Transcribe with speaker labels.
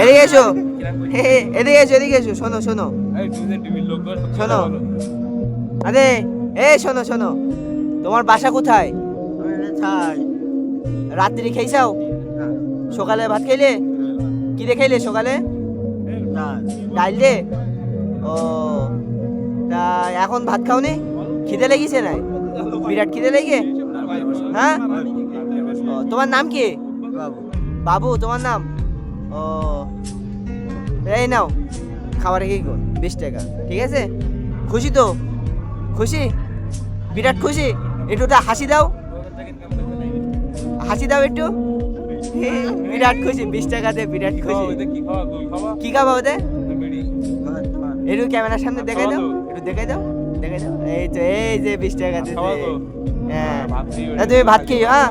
Speaker 1: এদিকে এসো, এদিকে এসো, এদিকে এসো, শোনো শোনো শোনো, আরে শোনো শোনো, তোমার বাসা কোথায়? রাত্রি খেয়েছাও? সকালে ভাত খাইলে? কি দিয়ে খাইলে সকালে? ডাল দে। ও, তা এখন ভাত খাওনি? খিদে লেগেছে না? বিরাট খিদে লেগে? হ্যাঁ, তোমার নাম কি? বাবু তোমার নাম? ও, এই নাও খাবার, কি 20 টাকা, ঠিক আছে? খুশি তো? খুশি, বিরাট খুশি? একটু হাসি দাও, হাসি দাও একটু। বিরাট খুশি, 20 টাকাতে বিরাট খুশি। কি খাবা ওদের? একটু ক্যামেরার সামনে দেখাই দাও, একটু দেখাই দাও, দেখাই দাও। এই তো, এই যে 20 টাকা দিতে। হ্যাঁ, তুমি ভাত খেয়ে, হ্যাঁ।